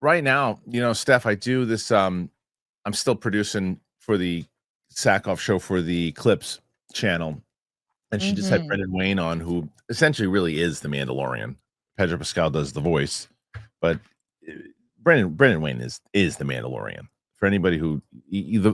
right now, Steph, I do this. I'm still producing for the Sackhoff show for the Clips channel, and she just had Mhm. Brendan Wayne on, who essentially really is the Mandalorian. Pedro Pascal does the voice, but uh, Brendan Wayne is the Mandalorian. For anybody who either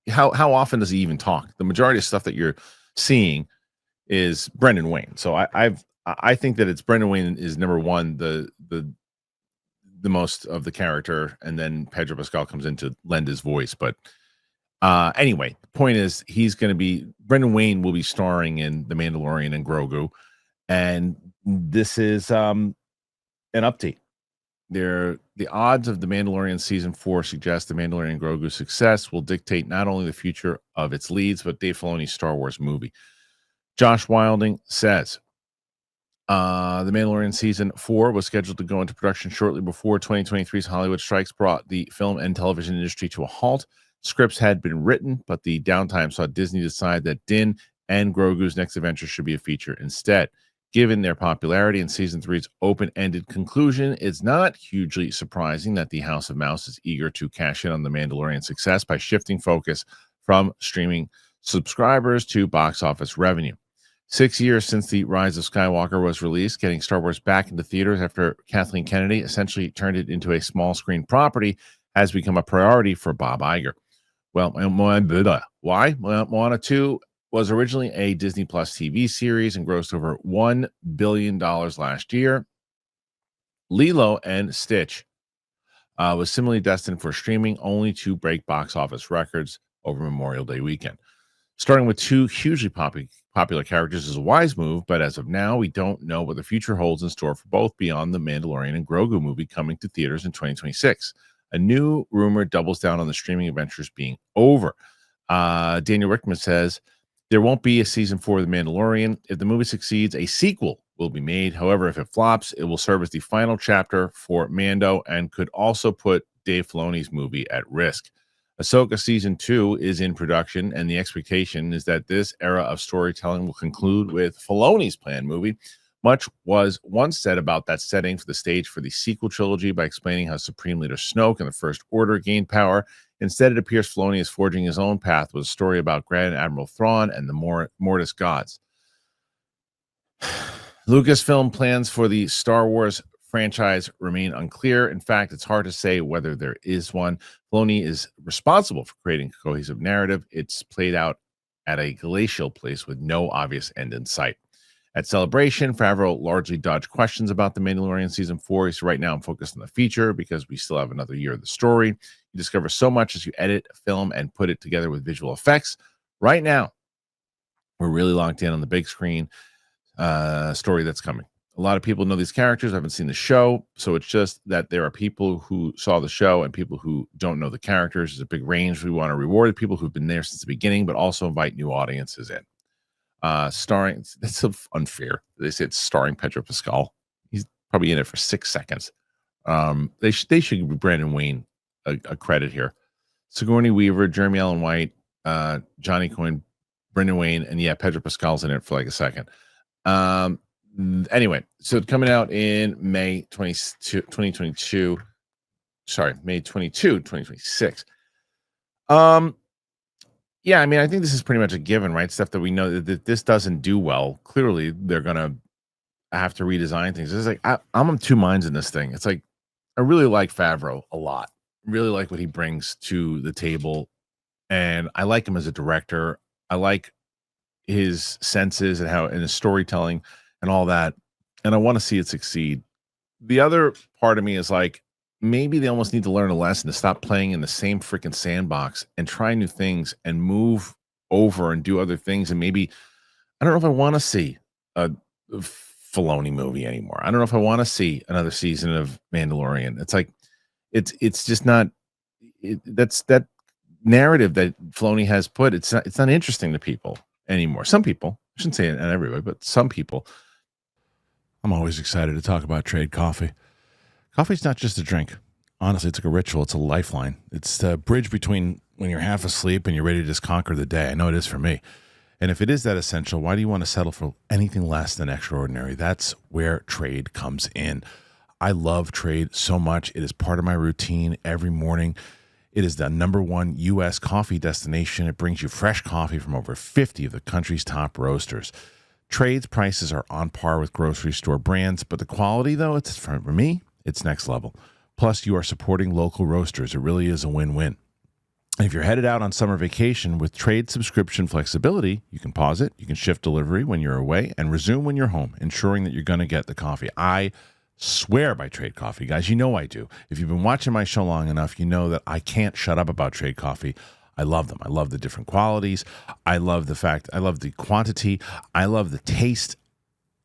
how often does he even talk? The majority of stuff that you're seeing is Brendan Wayne. So I think that it's Brendan Wayne is number one, the most of the character, and then Pedro Pascal comes in to lend his voice. But anyway, the point is he's going to be Brendan Wayne will be starring in The Mandalorian and Grogu, and this is an update. The odds of The Mandalorian season 4 suggest The Mandalorian Grogu's success will dictate not only the future of its leads, but Dave Filoni's Star Wars movie. Josh Wilding says, The Mandalorian season 4 was scheduled to go into production shortly before 2023's Hollywood strikes brought the film and television industry to a halt. Scripts had been written, but the downtime saw Disney decide that Din and Grogu's next adventure should be a feature instead. Given their popularity and season 3's open-ended conclusion, it's not hugely surprising that the House of Mouse is eager to cash in on The Mandalorian success by shifting focus from streaming subscribers to box office revenue. 6 years since The Rise of Skywalker was released, getting Star Wars back into theaters after Kathleen Kennedy essentially turned it into a small screen property has become a priority for Bob Iger. Well, why? Well, Moana 2 was originally a Disney Plus TV series and grossed over $1 billion last year. Lilo and Stitch was similarly destined for streaming, only to break box office records over Memorial Day weekend. Starting with two hugely popular characters is a wise move, but as of now, we don't know what the future holds in store for both beyond the Mandalorian and Grogu movie coming to theaters in 2026. A new rumor doubles down on the streaming adventures being over. Daniel Rickman says, there won't be a season 4 of The Mandalorian. If the movie succeeds, a sequel will be made. However, if it flops, it will serve as the final chapter for Mando and could also put Dave Filoni's movie at risk. Ahsoka season 2 is in production, and the expectation is that this era of storytelling will conclude with Filoni's planned movie. Much was once said about that setting for the stage for the sequel trilogy by explaining how Supreme Leader Snoke and the First Order gained power. Instead, it appears Filoni is forging his own path with a story about Grand Admiral Thrawn and the Mortis gods. Lucasfilm plans for the Star Wars franchise remain unclear. In fact, it's hard to say whether there is one. Filoni is responsible for creating a cohesive narrative. It's played out at a glacial pace with no obvious end in sight. At Celebration, Favreau largely dodged questions about The Mandalorian Season 4. He said, right now I'm focused on the feature because we still have another year of the story. You discover so much as you edit, film, and put it together with visual effects. Right now, we're really locked in on the big screen story that's coming. A lot of people know these characters. I haven't seen the show, so it's just that there are people who saw the show and people who don't know the characters. There's a big range. We want to reward people who've been there since the beginning, but also invite new audiences in. Starring, that's unfair. They say it's starring Pedro Pascal. He's probably in it for 6 seconds. They should give Brandon Wayne a credit here. Sigourney Weaver, Jeremy Allen White, Johnny Coyne, Brendan Wayne, and yeah, Pedro Pascal's in it for like a second. Anyway, so coming out in May 2022. Sorry, May 22, 2026. Yeah, I mean, I think this is pretty much a given, right? Stuff that we know that this doesn't do well. Clearly, they're gonna have to redesign things. It's like I'm on two minds in this thing. It's like I really like Favreau a lot. Really like what he brings to the table, and I like him as a director. I like his senses and his storytelling and all that, and I want to see it succeed. The other part of me is like, maybe they almost need to learn a lesson to stop playing in the same freaking sandbox and try new things and move over and do other things. And maybe I don't know if I want to see a Filoni movie anymore. I don't know if I want to see another season of Mandalorian. It's like it's just not. That's that narrative that Filoni has put. It's not interesting to people anymore. Some people, I shouldn't say it, not everybody, but some people. I'm always excited to talk about trade coffee. Coffee's not just a drink. Honestly, it's like a ritual. It's a lifeline. It's the bridge between when you're half asleep and you're ready to just conquer the day. I know it is for me. And if it is that essential, why do you want to settle for anything less than extraordinary? That's where trade comes in. I love Trade so much. It is part of my routine every morning. It is the #1 U.S. coffee destination. It brings you fresh coffee from over 50 of the country's top roasters. Trade's prices are on par with grocery store brands, but the quality, though, it's for me, it's next level. Plus, you are supporting local roasters. It really is a win-win. And if you're headed out on summer vacation with Trade subscription flexibility, you can pause it, you can shift delivery when you're away, and resume when you're home, ensuring that you're going to get the coffee. I swear by Trade Coffee, guys. You know I do. If you've been watching my show long enough, you know that I can't shut up about Trade Coffee. I love them. I love the different qualities. I love the quantity. I love the taste.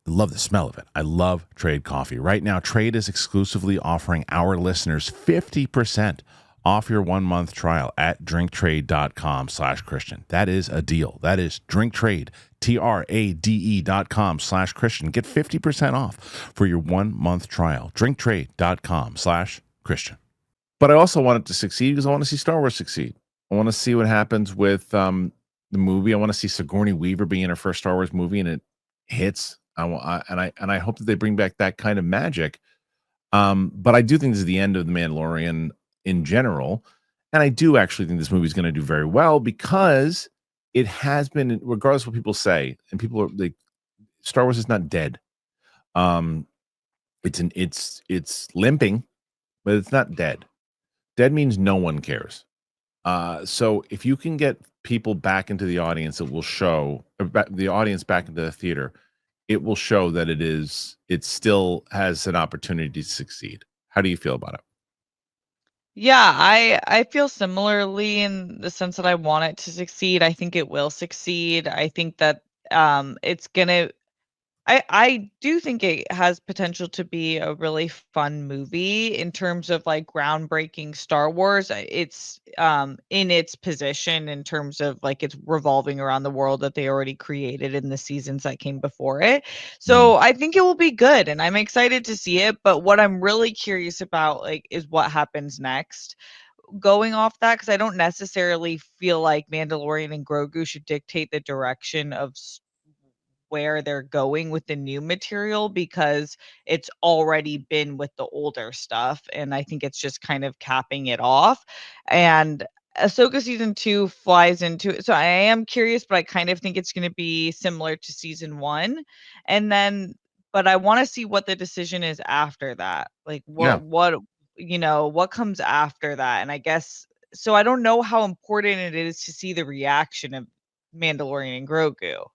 I love the smell of it. I love Trade Coffee. Right now, Trade is exclusively offering our listeners 50% off your 1-month trial at drinktrade.com/Kristian. That is a deal. That is drinktrade, TRADE.com/Kristian. Get 50% off for your 1-month trial. Drinktrade.com/Kristian. But I also want it to succeed because I want to see Star Wars succeed. I want to see what happens with the movie. I want to see Sigourney Weaver being in her first Star Wars movie and it hits. I hope that they bring back that kind of magic. But I do think this is the end of The Mandalorian in general. And I do actually think this movie is going to do very well because it has been, regardless of what people say, and people are like, Star Wars is not dead. It's limping, but it's not dead. Dead means no one cares. So if you can get people back into the audience, it will show the audience back into the theater. It will show that it still has an opportunity to succeed. How do you feel about it? Yeah, I feel similarly in the sense that I want it to succeed. I think it will succeed. I think that it's gonna I do think it has potential to be a really fun movie in terms of, like, groundbreaking Star Wars. It's, in its position in terms of, like, it's revolving around the world that they already created in the seasons that came before it. Mm. So, I think it will be good, and I'm excited to see it, but what I'm really curious about, like, is what happens next. Going off that, because I don't necessarily feel like Mandalorian and Grogu should dictate the direction of where they're going with the new material because it's already been with the older stuff, and I think it's just kind of capping it off, and Ahsoka season 2 flies into it, so I am curious, but I kind of think it's gonna be similar to season 1, and then but I wanna see what the decision is after that, like, Yeah. what comes after that, and I guess so I don't know how important it is to see the reaction of Mandalorian and Grogu.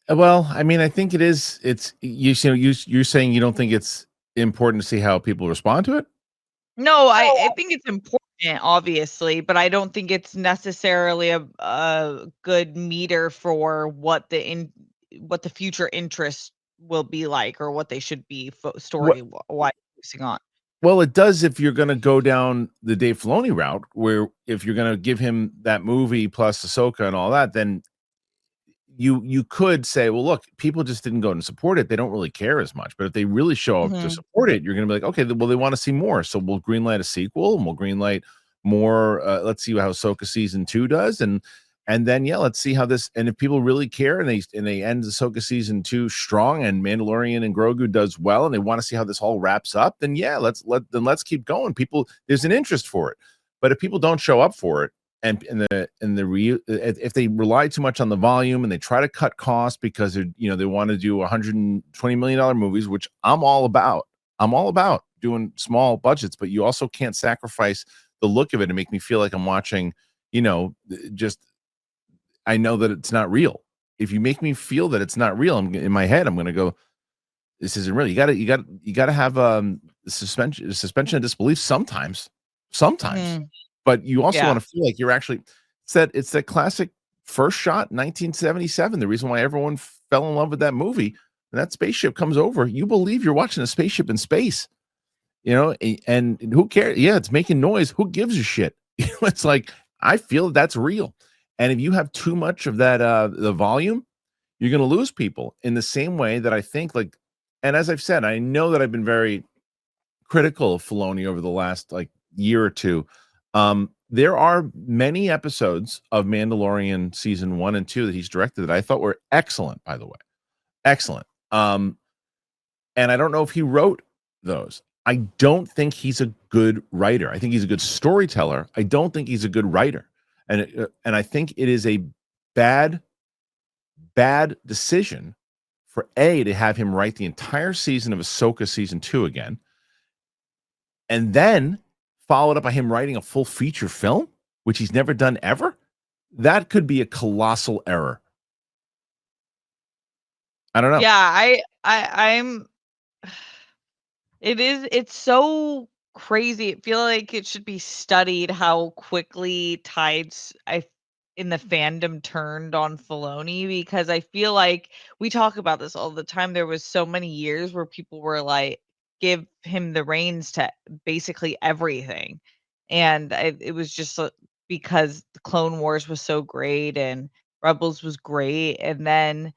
Well, I mean, I think it is. You're saying you don't think it's important to see how people respond to it. No, I think it's important, obviously, but I don't think it's necessarily a good meter for what the future interest will be like or what they should be What? story wise focusing on. Well, it does if you're going to go down the Dave Filoni route, where if you're going to give him that movie plus Ahsoka and all that, then you could say, well, look, people just didn't go and support it. They don't really care as much. But if they really show up to Mhm. support it, you're going to be like, okay, well, they want to see more. So we'll greenlight a sequel and we'll greenlight more. Let's see how Ahsoka season 2 does. And then yeah, let's see how this, and if people really care and they end Ahsoka season 2 strong and Mandalorian and Grogu does well and they want to see how this all wraps up, then yeah, let's keep going. People, there's an interest for it. But if people don't show up for it, if they rely too much on the volume and they try to cut costs because they want to do $120 million movies, which I'm all about. I'm all about doing small budgets, but you also can't sacrifice the look of it and make me feel like I'm watching, just I know that it's not real. If you make me feel that it's not real, in my head, I'm going to go, this isn't real. You got to have suspension of disbelief sometimes, Mhm. but you also Yeah. want to feel like you're actually. It's that classic first shot, 1977. The reason why everyone fell in love with that movie. When that spaceship comes over, you believe you're watching a spaceship in space. And who cares? Yeah, it's making noise. Who gives a shit? It's like I feel that's real. And if you have too much of that, the volume, you're going to lose people in the same way that I think like, and as I've said, I know that I've been very critical of Filoni over the last like year or two. There are many episodes of Mandalorian season 1 and 2 that he's directed that I thought were excellent, by the way. Excellent. And I don't know if he wrote those. I don't think he's a good writer. I think he's a good storyteller. I don't think he's a good writer. And I think it is a bad decision for to have him write the entire season of Ahsoka season 2 again, and then followed up by him writing a full feature film, which he's never done ever. That could be a colossal error. I don't know. Yeah, I'm it's so crazy. I feel like it should be studied how quickly tides in the fandom turned on Filoni, because I feel like we talk about this all the time. There was so many years where people were like, give him the reins to basically everything. And it was just because the Clone Wars was so great and Rebels was great. And then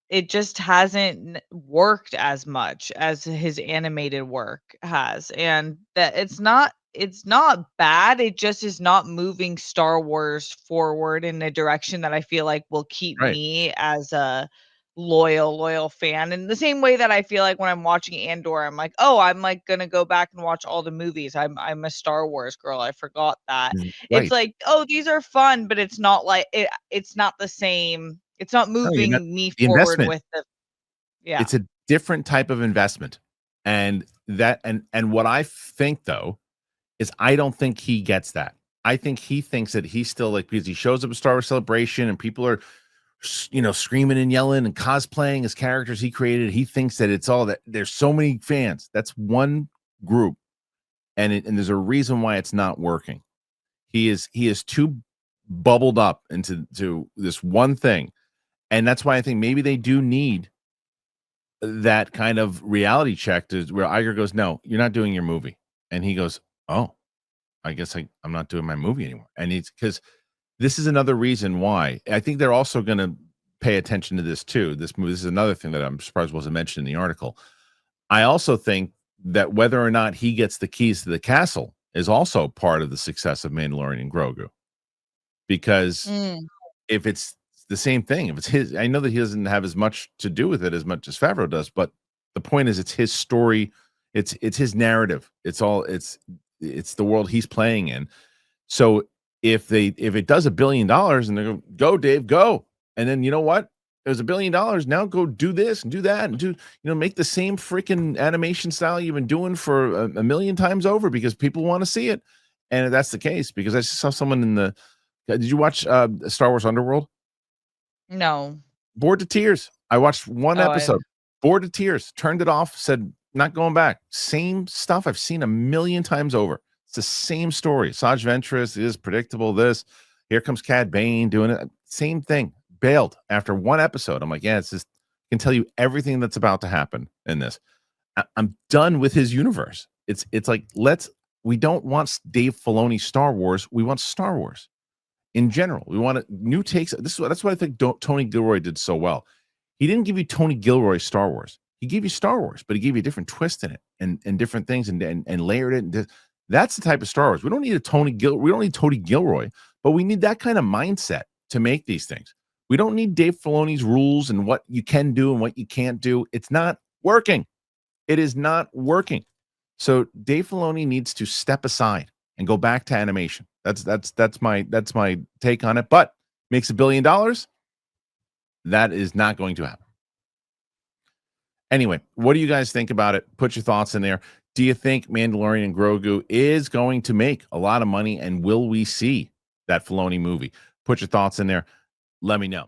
it just hasn't worked as much as his animated work has, and that it's not bad, it just is not moving Star Wars forward in a direction that I feel like will keep Right. me as a loyal fan. In the same way that I feel like when I'm watching Andor, I'm like, "Oh, I'm, like, gonna go back and watch all the movies. I'm a Star Wars girl, I forgot that." It's Right. like, "Oh, these are fun," but it's not like it's not the same, it's not No, you're not. moving me The forward investment. with the yeah. It's a different type of investment. And what I think though is I don't think he gets that. I think he thinks that he's still like, because he shows up at Star Wars Celebration and people are screaming and yelling and cosplaying as characters he created. He thinks that it's all that. There's so many fans. That's one group, and there's a reason why it's not working. He is too bubbled up into this one thing, and that's why I think maybe they do need that kind of reality check to where Iger goes, "No, you're not doing your movie," and he goes, "Oh, I guess I'm not doing my movie anymore." And it's because this is another reason why I think they're also going to pay attention to this too. This movie, this is another thing that I'm surprised wasn't mentioned in the article. I also think that whether or not he gets the keys to the castle is also part of the success of Mandalorian and Grogu, because Mm. if it's the same thing, if it's his, I know that he doesn't have as much to do with it as much as Favreau does, but the point is, it's his story, it's his narrative, it's the world he's playing in. So if it does $1 billion and they go Dave, go, and then you know what? There's $1 billion. Now go do this and do that and do, make the same freaking animation style you've been doing for a million times over because people want to see it. And if that's the case, because I just saw someone in the, did you watch Star Wars Underworld? No. Bored to tears. I watched one Oh, I episode, bored to tears, turned it off, said, not going back. Same stuff I've seen a million times over. It's the same story. Saj Ventress is predictable. This, here comes Cad Bane doing it. Same thing. Bailed after one episode. I'm like, yeah, it's just, I can tell you everything that's about to happen in this. I'm done with his universe. It's like, we don't want Dave Filoni Star Wars. We want Star Wars in general. We want new takes. That's what I think Tony Gilroy did so well. He didn't give you Tony Gilroy Star Wars. He gave you Star Wars, but he gave you a different twist in it and different things and layered it. And that's the type of Star Wars. We don't need we don't need Tony Gilroy, but we need that kind of mindset to make these things. We don't need Dave Filoni's rules and what you can do and what you can't do. It's not working. It is not working. So Dave Filoni needs to step aside and go back to animation. That's my take on it. But makes $1 billion. That is not going to happen. Anyway, what do you guys think about it? Put your thoughts in there. Do you think Mandalorian and Grogu is going to make a lot of money, and will we see that Filoni movie? Put your thoughts in there. Let me know.